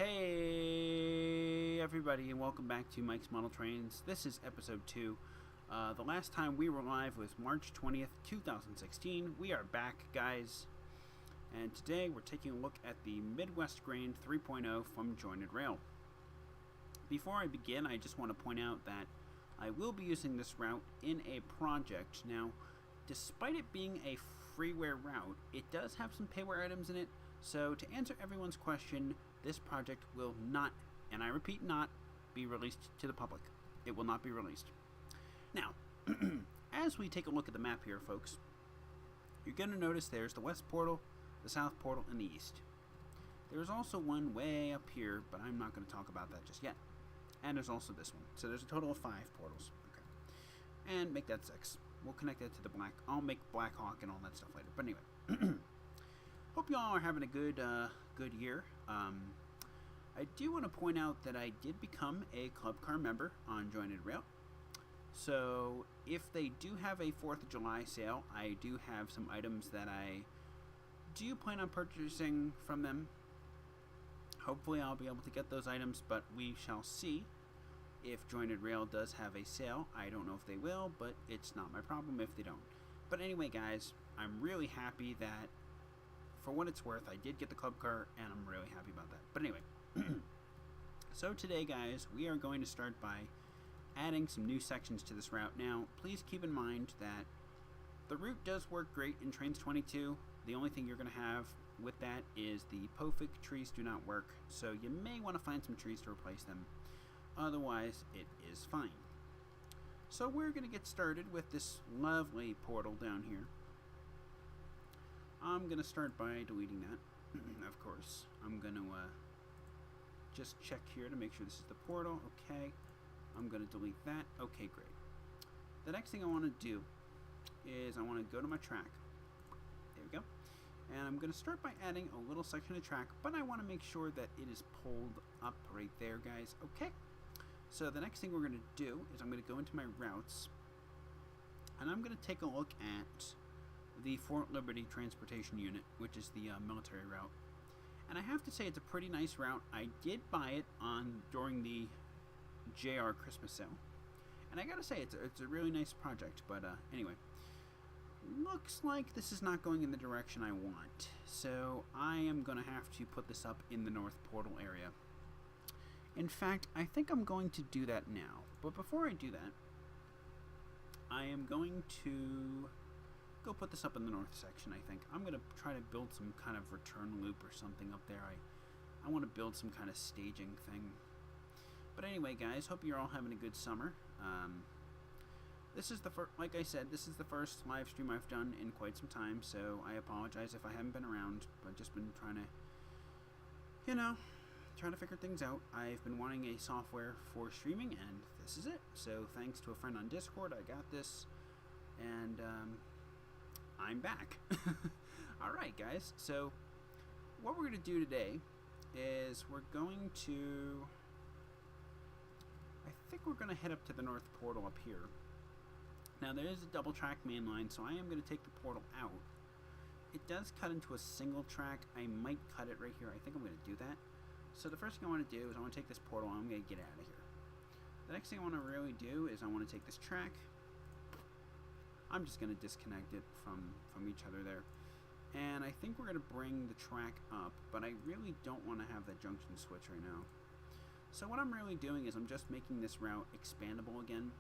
Hey everybody, and welcome back to Mike's Model Trains. This is episode 2. The last time we were live was March 20th, 2016. We are back, guys. And today we're taking a look at the Midwest Grain 3.0 from Jointed Rail. Before I begin, I just want to point out that I will be using this route in a project. Now, despite it being a freeware route, it does have some payware items in it. So to answer everyone's question, this project will not, and I repeat not, be released to the public. It will not be released. Now, as we take a look at the map here, folks, you're going to notice there's the west portal, the south portal, and the east. There's also one way up here, but I'm not going to talk about that just yet. And there's also this one. So there's a total of 5 portals. Okay. And make that 6. We'll connect that to the black. I'll make Black Hawk and all that stuff later. But anyway. Hope you all are having a good year. I do want to point out that I did become a club car member on Jointed Rail. So if they do have a 4th of July sale, I do have some items that I do plan on purchasing from them. Hopefully I'll be able to get those items, but we shall see if Jointed Rail does have a sale. I don't know if they will, but it's not my problem if they don't. But anyway, guys, I'm really happy that for what it's worth, I did get the club car, and I'm really happy about that. But anyway, so today, guys, we are going to start by adding some new sections to this route. Now, please keep in mind that the route does work great in Trainz 22. The only thing you're going to have with that is the POFIC trees do not work, so you may want to find some trees to replace them. Otherwise, it is fine. So we're going to get started with this lovely portal down here. I'm going to start by deleting that, of course. I'm going to just check here to make sure this is the portal. Okay. I'm going to delete that. Okay, great. The next thing I want to do is I want to go to my track. There we go. And I'm going to start by adding a little section of track, but I want to make sure that it is pulled up right there, guys. Okay. So the next thing we're going to do is I'm going to go into my routes, and I'm going to take a look at the Fort Liberty Transportation Unit, which is the military route. And I have to say it's a pretty nice route. I did buy it during the JR Christmas sale. And I gotta say, it's a really nice project. But anyway, looks like this is not going in the direction I want. So I am going to have to put this up in the North Portal area. In fact, I think I'm going to do that now. But before I do that, I am going to go put this up in the north section, I think. I'm going to try to build some kind of return loop or something up there. I want to build some kind of staging thing. But anyway, guys, hope you're all having a good summer. This is the first, like I said, this is the first live stream I've done in quite some time, so I apologize if I haven't been around. I've just been trying to figure things out. I've been wanting a software for streaming, and this is it. So thanks to a friend on Discord, I got this, and I'm back. Alright, guys, so what we're going to do today is I think we're going to head up to the North Portal up here. Now, there is a double track main line, so I am going to take the portal out. It does cut into a single track. I might cut it right here. I think I'm going to do that. So the first thing I want to do is I want to take this portal and I'm going to get out of here. The next thing I want to really do is I want to take this track. I'm just going to disconnect it from each other there. And I think we're going to bring the track up, but I really don't want to have that junction switch right now. So what I'm really doing is I'm just making this route expandable again.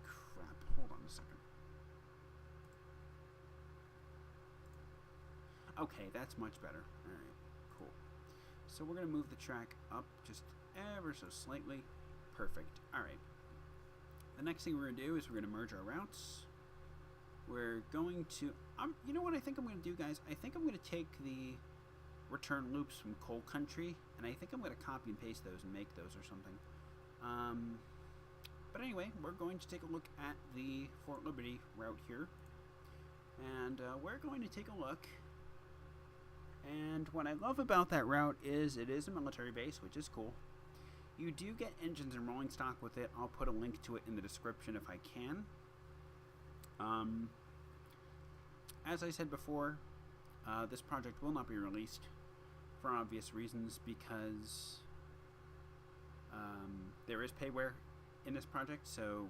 Crap, hold on a second. Okay, that's much better. Alright, cool. So we're going to move the track up just ever so slightly. Perfect. Alright. The next thing we're going to do is we're going to merge our routes. We're going to... you know what I think I'm going to do, guys? I think I'm going to take the return loops from Coal Country, and I think I'm going to copy and paste those and make those or something. But anyway, we're going to take a look at the Fort Liberty route here. And we're going to take a look. And what I love about that route is it is a military base, which is cool. You do get engines and rolling stock with it. I'll put a link to it in the description if I can. As I said before, This project will not be released for obvious reasons because there is payware in this project, so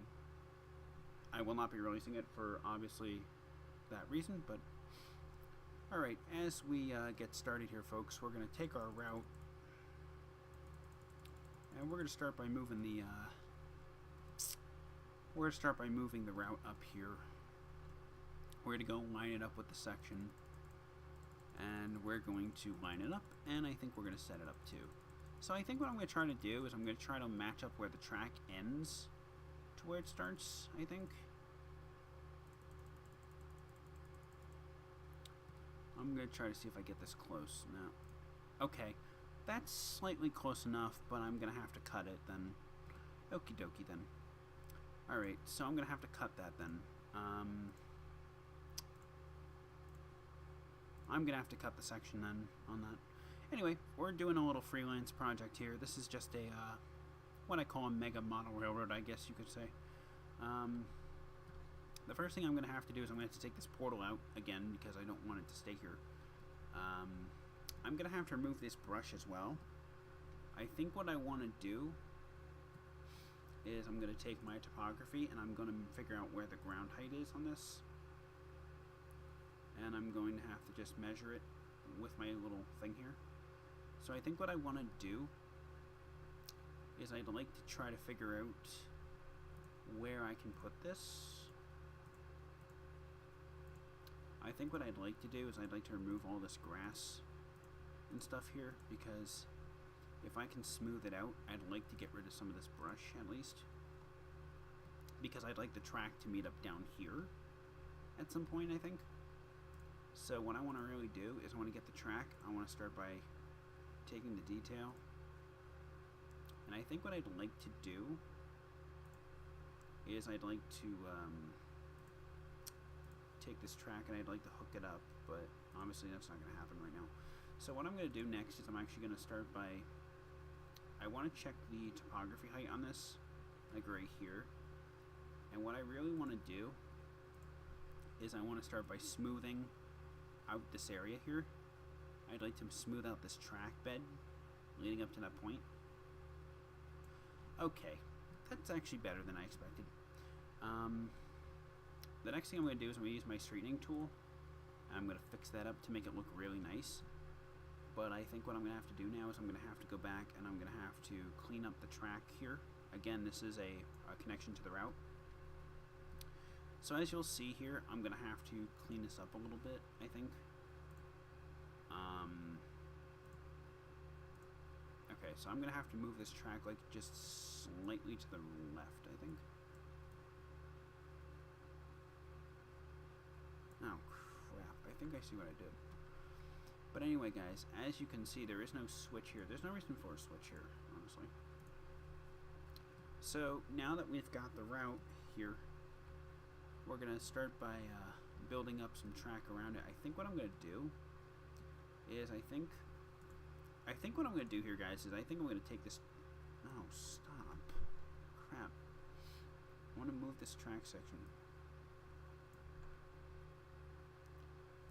I will not be releasing it for obviously that reason. But alright, as we get started here, folks, we're going to take our route and we're going to start by moving the route up here. We're going to go line it up with the section, and we're going to line it up, and I think we're going to set it up too. So I think what I'm going to try to do is I'm going to try to match up where the track ends to where it starts, I think. I'm going to try to see if I get this close. No. Okay. That's slightly close enough, but I'm going to have to cut it then. Okie dokie then. Alright, so I'm going to have to cut that then. I'm going to have to cut the section then on that. Anyway, we're doing a little freelance project here. This is just a, what I call a mega model railroad, I guess you could say. The first thing I'm going to have to do is I'm going to have to take this portal out again because I don't want it to stay here. I'm going to have to remove this brush as well. I think what I want to do is I'm going to take my topography and I'm going to figure out where the ground height is on this. And I'm going to have to just measure it with my little thing here. So I think what I want to do is I'd like to try to figure out where I can put this. I think what I'd like to do is I'd like to remove all this grass and stuff here, because if I can smooth it out, I'd like to get rid of some of this brush at least, because I'd like the track to meet up down here at some point, I think. So what I want to really do is I want to get the track. I want to start by taking the detail, and I think what I'd like to do is I'd like to take this track and I'd like to hook it up, but obviously that's not going to happen right now. So what I'm going to do next is I'm actually going to start by, I want to check the topography height on this, like right here. And what I really want to do is I want to start by smoothing out this area here. I'd like to smooth out this track bed leading up to that point. Okay, that's actually better than I expected. The next thing I'm going to do is I'm going to use my straightening tool. I'm going to fix that up to make it look really nice. But I think what I'm going to have to do now is I'm going to have to go back and I'm going to have to clean up the track here. Again, this is a connection to the route. So as you'll see here, I'm going to have to clean this up a little bit, I think. Okay, so I'm going to have to move this track like just slightly to the left, I think. Oh, crap. I think I see what I did. But anyway, guys, as you can see, there is no switch here. There's no reason for a switch here, honestly. So now that we've got the route here, we're going to start by building up some track around it. I think what I'm going to do is I think what I'm going to do here, guys, is I think I'm going to take this... Oh, stop. Crap. I want to move this track section.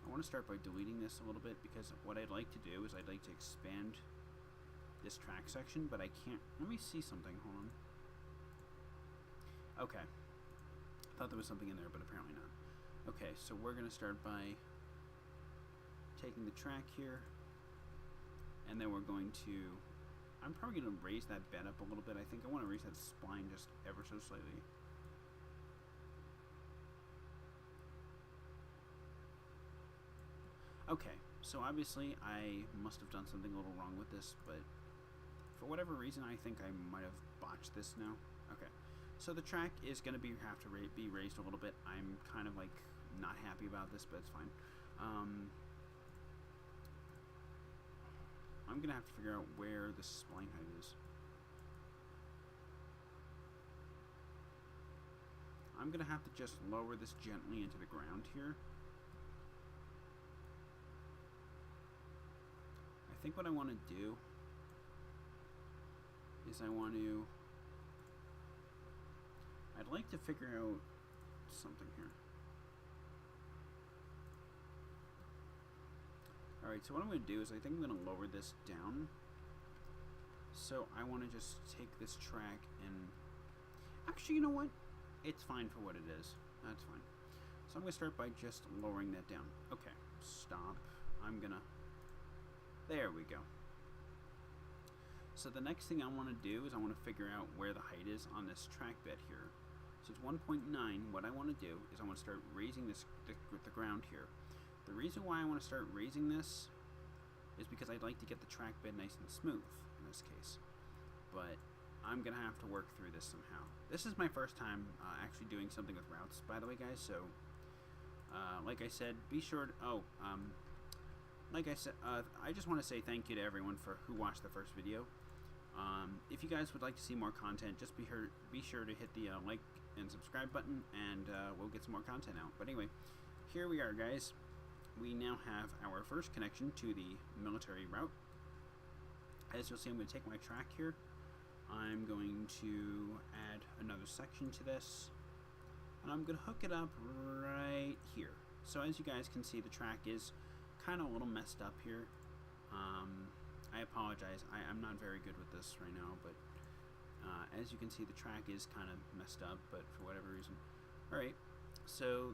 I want to start by deleting this a little bit, because what I'd like to do is I'd like to expand this track section, but I can't... Let me see something. Hold on. Okay. I thought there was something in there, but apparently not. Okay, so we're going to start by taking the track here, and then we're going to... I'm probably going to raise that bed up a little bit. I think I want to raise that spline just ever so slightly. Okay, so obviously I must have done something a little wrong with this, but for whatever reason I think I might have botched this now. Okay, so the track is going to be raised a little bit. I'm kind of like not happy about this, but it's fine. I'm going to have to figure out where the spline height is. I'm going to have to just lower this gently into the ground here. I think what I want to do is I'd like to figure out something here. Alright, so what I'm going to do is I think I'm going to lower this down. So I want to just take this track and... Actually, you know what? It's fine for what it is. That's fine. So I'm going to start by just lowering that down. Okay, stop. I'm going to... There we go. So the next thing I want to do is I want to figure out where the height is on this track bed here. So it's 1.9. What I want to do is I want to start raising this the ground here. The reason why I want to start raising this is because I'd like to get the track bed nice and smooth in this case. But I'm going to have to work through this somehow. This is my first time actually doing something with routes, by the way, guys. So, like I said, be sure to... like I said, I just want to say thank you to everyone who watched the first video. If you guys would like to see more content, just be sure to hit the like and subscribe button, and we'll get some more content out. But anyway, here we are, guys. We now have our first connection to the military route. As you'll see, I'm going to take my track here. I'm going to add another section to this, and I'm going to hook it up right here. So as you guys can see, the track is kind of a little messed up here. I apologize. I'm not very good with this right now, but as you can see, the track is kind of messed up, but for whatever reason. Alright, so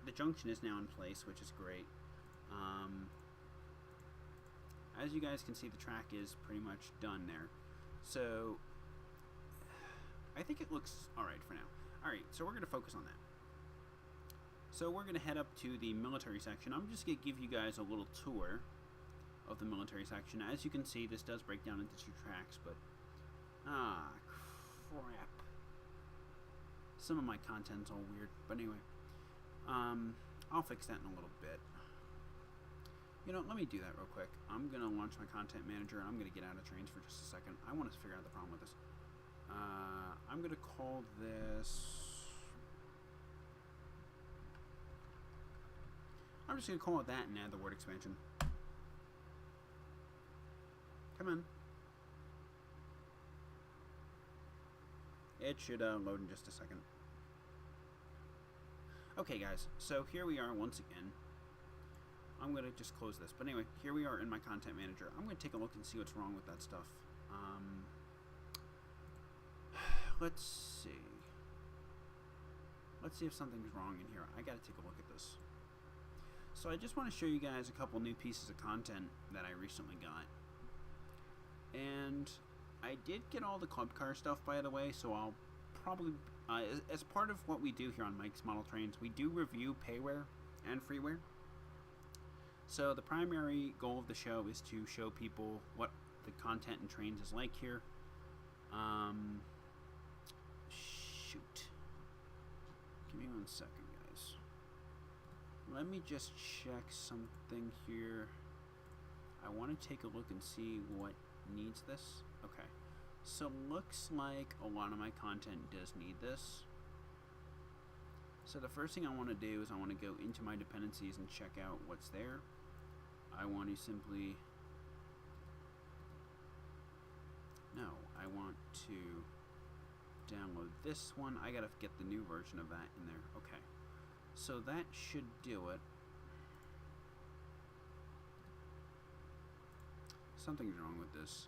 the junction is now in place, which is great. As you guys can see, the track is pretty much done there. So, I think it looks alright for now. Alright, so we're going to focus on that. So we're going to head up to the military section. I'm just going to give you guys a little tour of the military section. As you can see, this does break down into 2 tracks, but crap. Some of my content's all weird, but anyway, I'll fix that in a little bit. You know, let me do that real quick. I'm gonna launch my content manager, and I'm gonna get out of Trainz for just a second. I want to figure out the problem with this. I'm gonna call this... I'm just gonna call it that and add the word expansion. Come on. It should load in just a second. Okay, guys, so here we are once again. I'm going to just close this. But anyway, here we are in my content manager. I'm going to take a look and see what's wrong with that stuff. Let's see. Let's see if something's wrong in here. I got to take a look at this. So I just want to show you guys a couple new pieces of content that I recently got. And I did get all the club car stuff, by the way, so I'll probably, as part of what we do here on Mike's Model Trainz, we do review payware and freeware. So the primary goal of the show is to show people what the content in Trainz is like here. Shoot. Give me 1 second, guys. Let me just check something here. I want to take a look and see what needs this. Okay, so looks like a lot of my content does need this. So the first thing I want to do is I want to go into my dependencies and check out what's there. I want to simply... No, I want to download this one. I gotta get the new version of that in there. Okay, so that should do it. Something's wrong with this.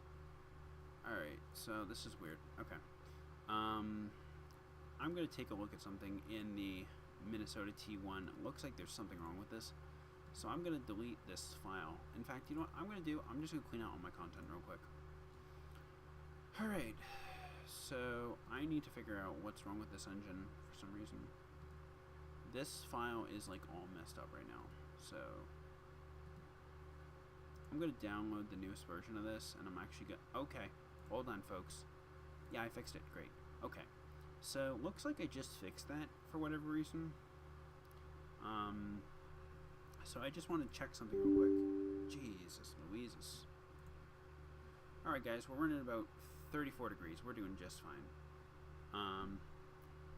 Alright, so this is weird. Okay. I'm going to take a look at something in the Minnesota T1. It looks like there's something wrong with this. So I'm going to delete this file. In fact, you know what I'm going to do? I'm just going to clean out all my content real quick. Alright. So I need to figure out what's wrong with this engine for some reason. This file is like all messed up right now. So... I'm going to download the newest version of this, and I'm actually going to... Okay, hold on, folks. Yeah, I fixed it. Great. Okay. So, looks like I just fixed that for whatever reason. So I just want to check something real quick. Jesus Louises. Alright, guys, we're running about 34 degrees. We're doing just fine.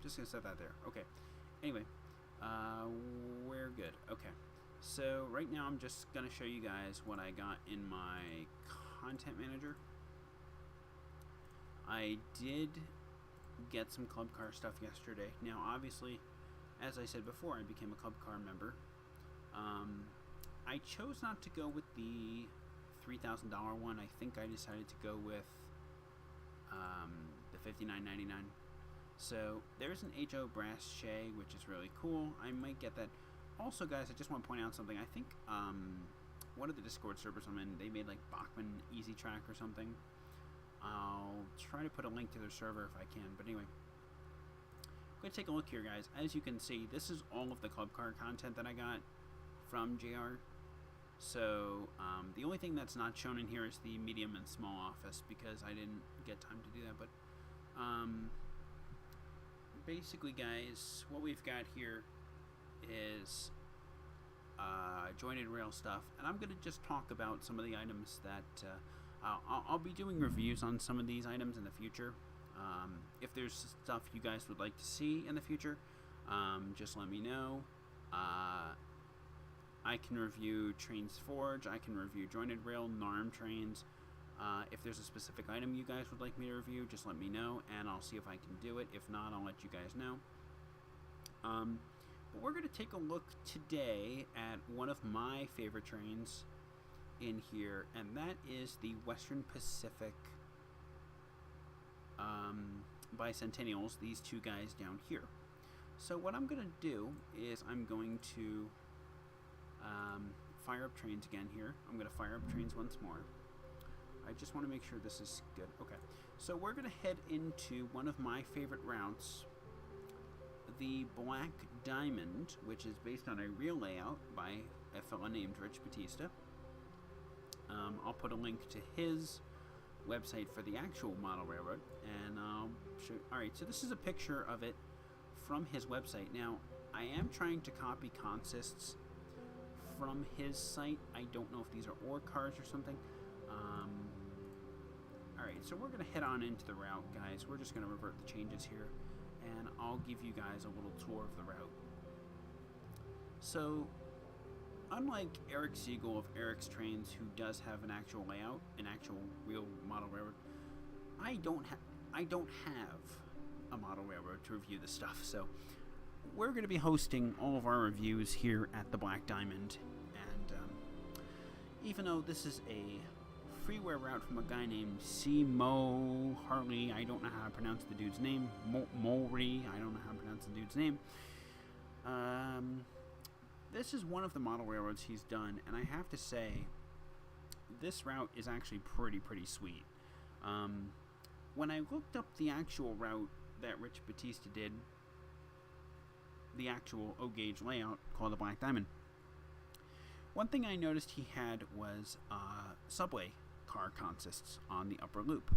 Just going to set that there. Okay. Anyway, we're good. Okay. So right now I'm just going to show you guys what I got in my content manager. I did get some club car stuff yesterday. Now obviously, as I said before, I became a club car member. I I chose not to go with the $3,000 one. I think I decided to go with the $59.99. So there's an HO Brass Shay, which is really cool. I might get that. Also, guys, I just want to point out something. I think one of the Discord servers I'm in, they made like Bachman Easy Track or something. I'll try to put a link to their server if I can. But anyway, go take a look here, guys. As you can see, this is all of the club car content that I got from JR. So the only thing that's not shown in here is the medium and small office because I didn't get time to do that. But basically, guys, what we've got here is jointed rail stuff, and I'm going to just talk about some of the items that I'll be doing reviews on some of these items in the future. If there's stuff you guys would like to see in the future, just let me know. I can review Trainz Forge, I can review jointed rail, NARM trains. If there's a specific item you guys would like me to review, just let me know, and I'll see if I can do it. If not, I'll let you guys know. But we're going to take a look today at one of my favorite trains in here, and that is the Western Pacific Bicentennials, these two guys down here. So what I'm going to do is I'm going to fire up Trainz again here. I'm going to fire up Trainz once more. I just want to make sure this is good. Okay, so we're going to head into one of my favorite routes, the Black Diamond, which is based on a real layout by a fella named Rich Batista. I'll put a link to his website for the actual model railroad, and I'll show. Alright, so this is a picture of it from his website. Now, I am trying to copy consists from his site. I don't know if these are ore cars or something. Alright, so we're going to head on into the route, guys. We're just going to revert the changes here, and I'll give you guys a little tour of the route. So, unlike Eric Siegel of Eric's Trainz, who does have an actual layout, an actual real model railroad, I don't have a model railroad to review this stuff. So, we're going to be hosting all of our reviews here at the Black Diamond, and even though this is a freeware route from a guy named C. Mo Hartley, I don't know how to pronounce the dude's name, Molry, I don't know how to pronounce the dude's name. This is one of the model railroads he's done, and I have to say, this route is actually pretty sweet. When I looked up the actual route that Rich Batista did, the actual O-gauge layout called the Black Diamond, one thing I noticed he had was subway car consists on the upper loop.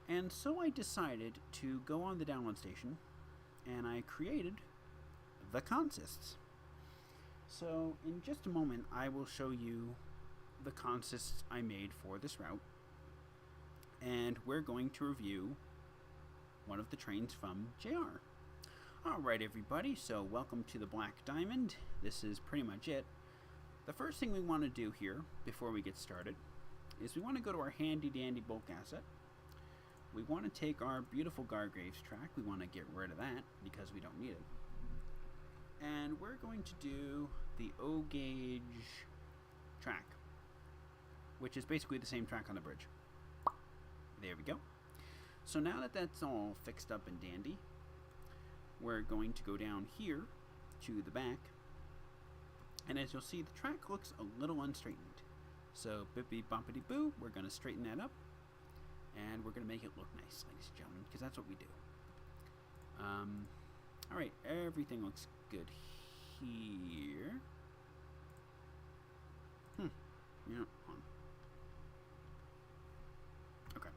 And so I decided to go on the download station, and I created the consists. So in just a moment, I will show you the consists I made for this route, and we're going to review one of the trains from JR. Alright everybody, so welcome to the Black Diamond. This is pretty much it. The first thing we want to do here, before we get started, is we want to go to our handy dandy bulk asset. We want to take our beautiful Gargraves track. We want to get rid of that because we don't need it. And we're going to do the O-gauge track, which is basically the same track on the bridge. There we go. So now that that's all fixed up and dandy, we're going to go down here to the back, and as you'll see, the track looks a little unstraightened. So bippy boppity boo, we're going to straighten that up, and we're going to make it look nice, ladies and gentlemen, because that's what we do. Alright, everything looks good here. Yeah, okay,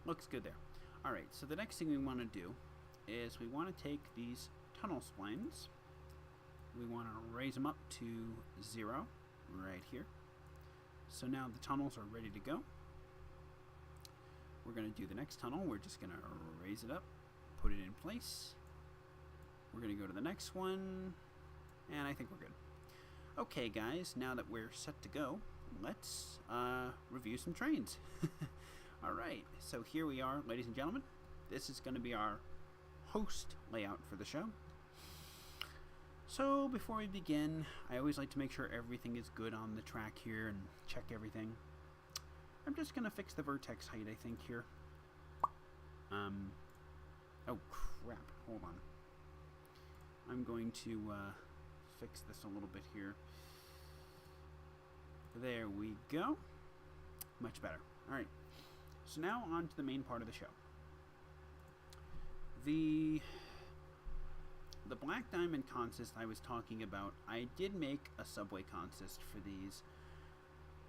looks good there. Alright, so the next thing we want to do is we want to take these tunnel splines, we want to raise them up to 0 right here. So now the tunnels are ready to go. We're going to do the next tunnel. We're just going to raise it up, put it in place. We're going to go to the next one, and I think we're good. Okay guys, now that we're set to go, let's review some trains. Alright, so here we are, ladies and gentlemen. This is going to be our host layout for the show. So before we begin, I always like to make sure everything is good on the track here and check everything. I'm just going to fix the vertex height, I think, here. Oh crap, hold on. I'm going to fix this a little bit here. There we go. Much better. Alright, so now on to the main part of the show. The Black Diamond consist I was talking about, I did make a subway consist for these.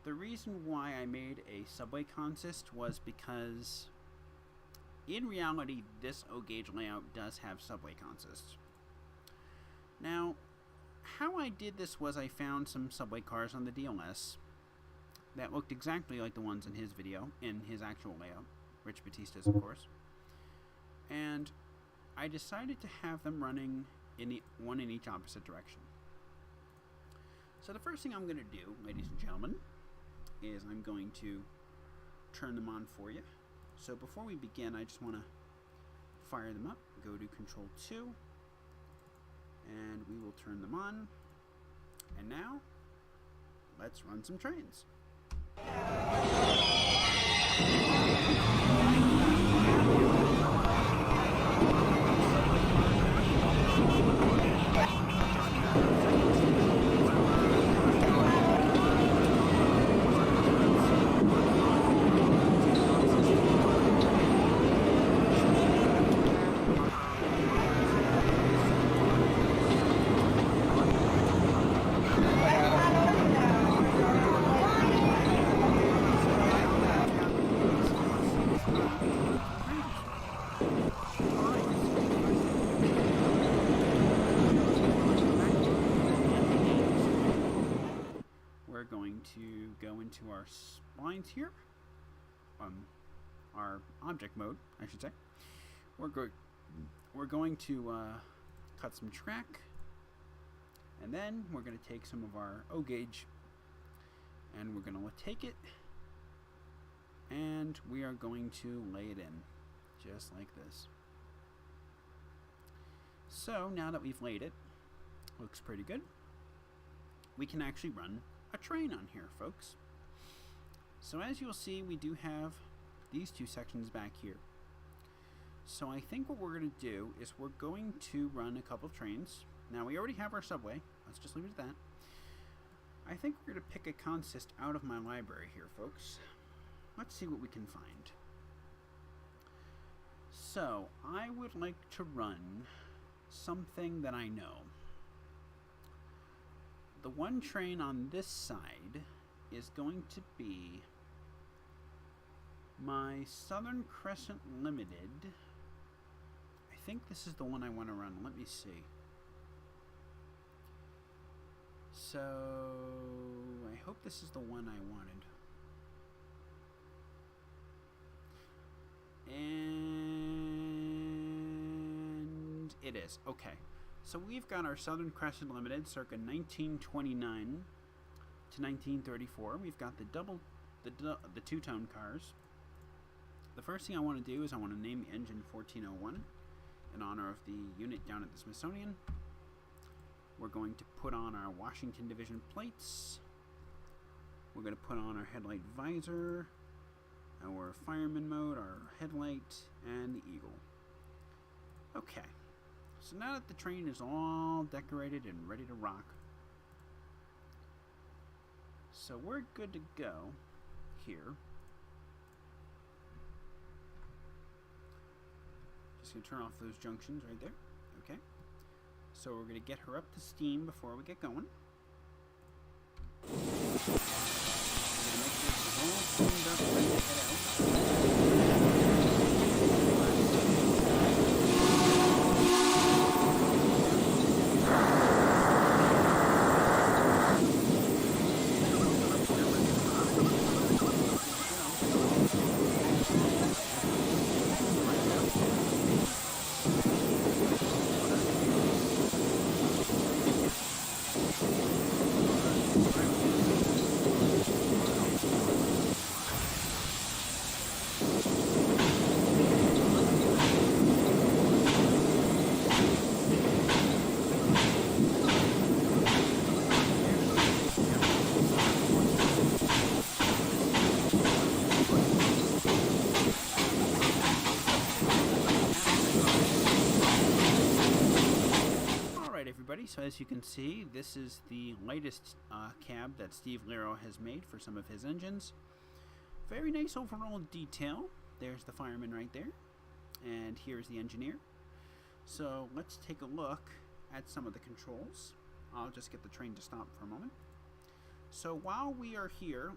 The reason why I made a subway consist was because in reality this O-gauge layout does have subway consists. Now, how I did this was I found some subway cars on the DLS that looked exactly like the ones in his video, in his actual layout, Rich Batista's of course, and I decided to have them running in one in each opposite direction. So the first thing I'm going to do, ladies and gentlemen, is I'm going to turn them on for you. So before we begin, I just want to fire them up. Go to Control 2, and we will turn them on. And now, let's run some trains. To go into our splines here, our object mode, I should say. We're going to cut some track, and then we're going to take some of our O-gauge, and we're going to take it, and we are going to lay it in, just like this. So now that we've laid it, looks pretty good. We can actually run a train on here, folks. So as you'll see, we do have these two sections back here. So I think what we're going to do is we're going to run a couple of trains. Now we already have our subway. Let's just leave it at that. I think we're going to pick a consist out of my library here, folks. Let's see what we can find. So I would like to run something that I know. The one train on this side is going to be my Southern Crescent Limited. I think this is the one I want to run. Let me see. So, I hope this is the one I wanted. And it is. Okay. So we've got our Southern Crescent Limited, circa 1929 to 1934. We've got the two-tone cars. The first thing I want to do is I want to name the engine 1401 in honor of the unit down at the Smithsonian. We're going to put on our Washington Division plates. We're going to put on our headlight visor, our fireman mode, our headlight, and the eagle. Okay. So now that the train is all decorated and ready to rock, so we're good to go here. Just going to turn off those junctions right there. Okay. So we're going to get her up to steam before we get going. We're going to make sure she's all steamed up, ready to head out. as you can see, this is the lightest cab that Steve Lero has made for some of his engines. Very nice overall detail. There's the fireman right there, and here's the engineer. So let's take a look at some of the controls. I'll just get the train to stop for a moment. So while we are here,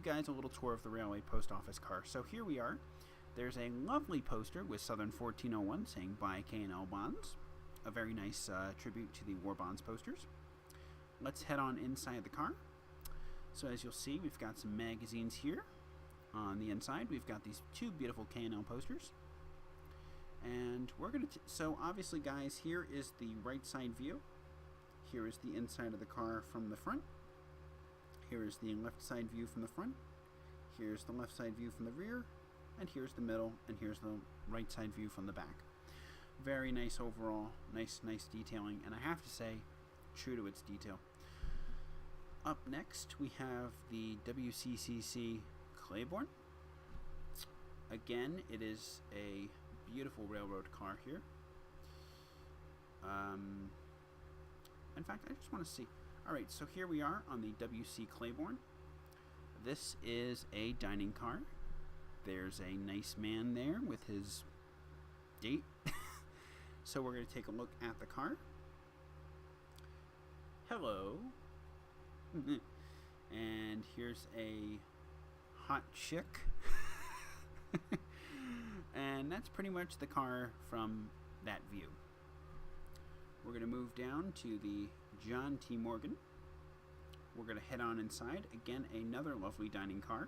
guys a little tour of the railway post office car. So here we are. There's a lovely poster with Southern 1401 saying buy K&L bonds. A very nice tribute to the war bonds posters. Let's head on inside the car. So as you'll see, we've got some magazines here. On the inside, we've got these two beautiful K&L posters. And we're going to... So obviously, guys, here is the right side view. Here is the inside of the car from the front. Here is the left side view from the front. Here's the left side view from the rear. And here's the middle. And here's the right side view from the back. Very nice overall. Nice detailing. And I have to say, true to its detail. Up next, we have the WCCC Claiborne. Again, it is a beautiful railroad car here. In fact, I just want to see. Alright, so here we are on the WC Claiborne. This is a dining car. There's a nice man there with his date. So we're going to take a look at the car. Hello. And here's a hot chick. And that's pretty much the car from that view. We're going to move down to the John T. Morgan. We're going to head on inside. Again, another lovely dining car.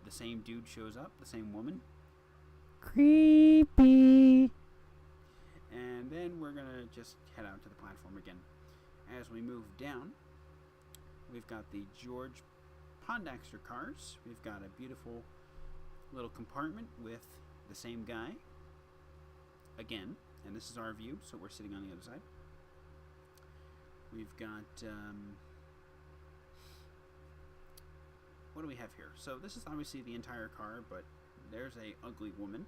The same dude shows up, the same woman. Creepy. And then we're going to just head out to the platform again. As we move down, we've got the George Pondexter cars. We've got a beautiful little compartment with the same guy. Again, and this is our view, so we're sitting on the other side. We've got, what do we have here? So this is obviously the entire car, but there's a ugly woman.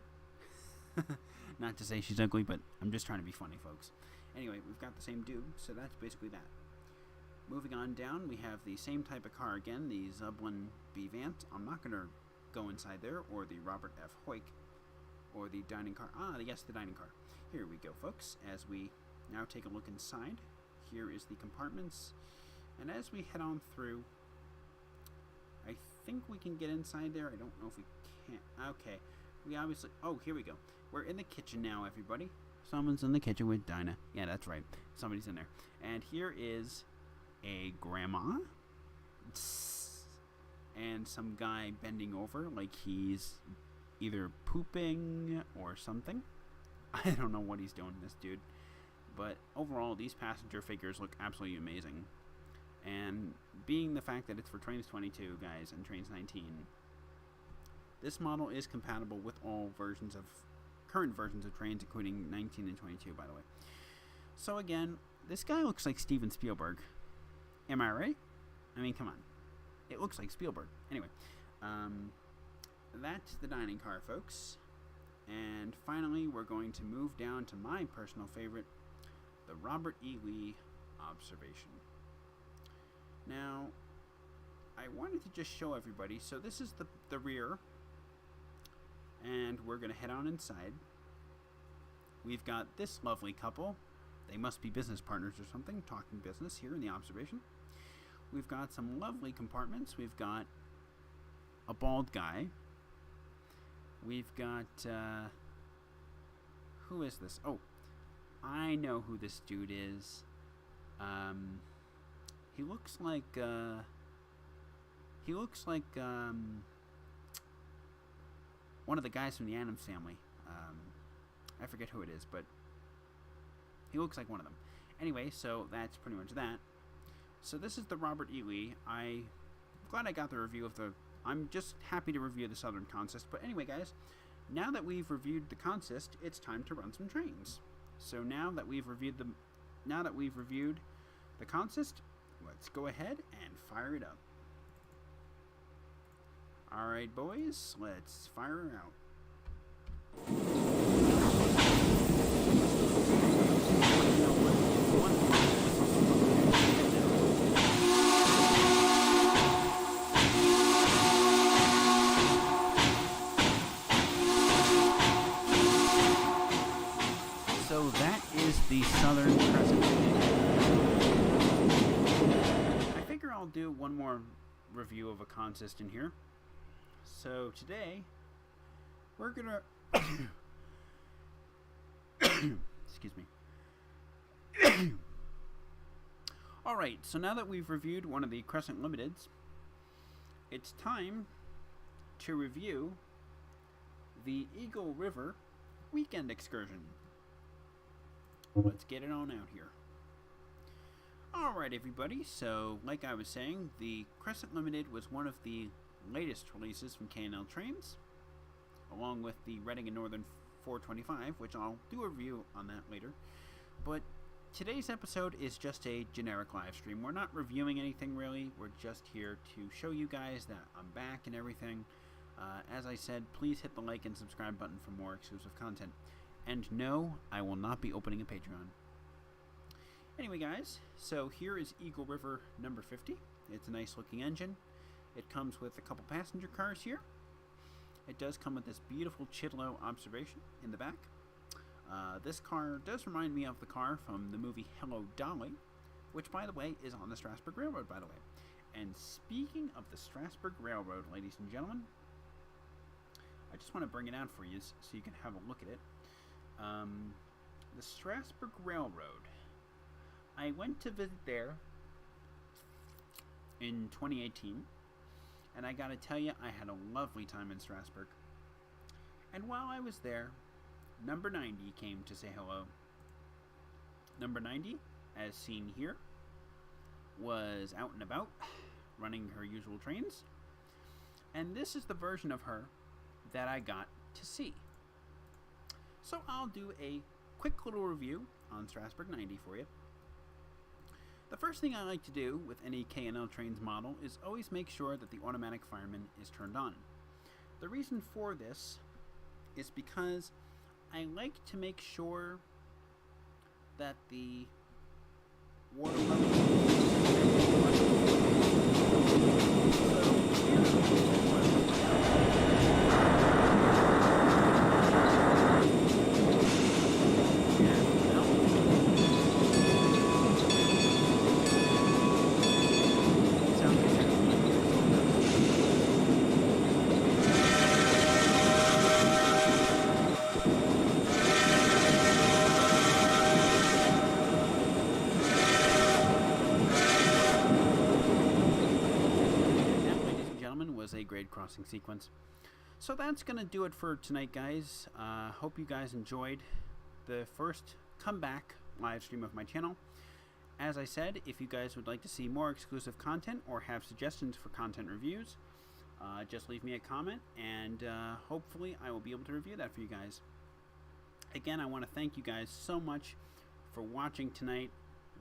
Not to say she's ugly, but I'm just trying to be funny, folks. Anyway, we've got the same dude, so that's basically that. Moving on down, we have the same type of car again, the Zublin B Vant. I'm not going to go inside there, or the Robert F. Hoyk, or the dining car. Yes, the dining car. Here we go, folks, as we now take a look inside. Here is the compartments, and as we head on through, I think we can get inside there. I don't know if we can. Okay, we obviously... Oh, here we go. We're in the kitchen now, everybody. Someone's in the kitchen with Dinah. Yeah, that's right. Somebody's in there. And here is a grandma and some guy bending over like he's either pooping or something. I don't know what he's doing, this dude. But overall, these passenger figures look absolutely amazing. And being the fact that it's for Trainz 22, guys, and Trainz 19, this model is compatible with all current versions of Trainz, including 19 and 22, by the way. So again, this guy looks like Steven Spielberg. Am I right? I mean, come on. It looks like Spielberg. Anyway, that's the dining car, folks. And finally, we're going to move down to my personal favorite, the Robert E. Lee Observation. Now, I wanted to just show everybody. So this is the rear, and we're going to head on inside. We've got this lovely couple. They must be business partners or something, talking business here in the Observation. We've got some lovely compartments. We've got a bald guy. We've got, who is this? Oh, I know who this dude is. He looks like one of the guys from the Addams Family. I forget who it is, but he looks like one of them. Anyway, so that's pretty much that. So this is the Robert E. Lee. I'm glad I got the review of the... I'm just happy to review the Southern Consist. But anyway, guys, now that we've reviewed the Consist, it's time to run some trains. So now that we've reviewed the Consist, let's go ahead and fire it up. Alright, boys, let's fire her out. So that is the Southern Crescent. I figure I'll do one more review of a consist in here. So today we're gonna excuse me. Alright, so now that we've reviewed one of the Crescent Limiteds, it's time to review the Eagle River Weekend Excursion. Let's get it on out here. Alright, everybody, so like I was saying, the Crescent Limited was one of the latest releases from K&L Trainz, along with the Reading and Northern 425, which I'll do a review on that later. But today's episode is just a generic live stream. We're not reviewing anything really, we're just here to show you guys that I'm back and everything. As I said, please hit the like and subscribe button for more exclusive content. And no, I will not be opening a Patreon. Anyway, guys, so here is Eagle River number 50. It's a nice looking engine. It comes with a couple passenger cars here. It does come with this beautiful Chidlow Observation in the back. This car does remind me of the car from the movie Hello, Dolly, which, by the way, is on the Strasburg Railroad, by the way. And speaking of the Strasburg Railroad, ladies and gentlemen, I just want to bring it out for you so you can have a look at it. The Strasburg Railroad. I went to visit there in 2018, and I gotta tell you, I had a lovely time in Strasburg. And while I was there, number 90 came to say hello. Number 90, as seen here, was out and about, running her usual trains. And this is the version of her that I got to see. So I'll do a quick little review on Strasburg 90 for you. The first thing I like to do with any K&L Trainz model is always make sure that the automatic fireman is turned on. The reason for this is because I like to make sure that the water level a grade crossing sequence. So that's gonna do it for tonight, guys. Hope you guys enjoyed the first comeback live stream of my channel, As I said, if you guys would like to see more exclusive content or have suggestions for content reviews, just leave me a comment, and hopefully I will be able to review that for you guys. Again, I want to thank you guys so much for watching tonight.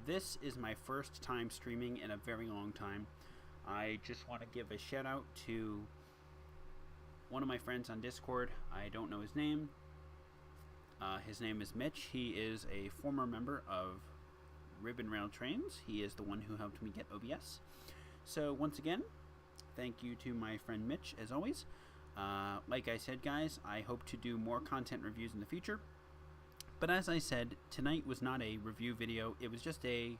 This is my first time streaming in a very long time. I just want to give a shout out to one of my friends on Discord. I don't know his name. His name is Mitch. He is a former member of Ribbon Rail Trainz. He is the one who helped me get OBS. So once again, thank you to my friend Mitch, as always. Like I said, guys, I hope to do more content reviews in the future. But as I said, tonight was not a review video. It was just a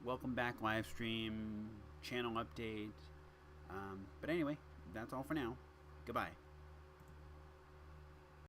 welcome back live stream, channel update. But anyway, that's all for now. Goodbye.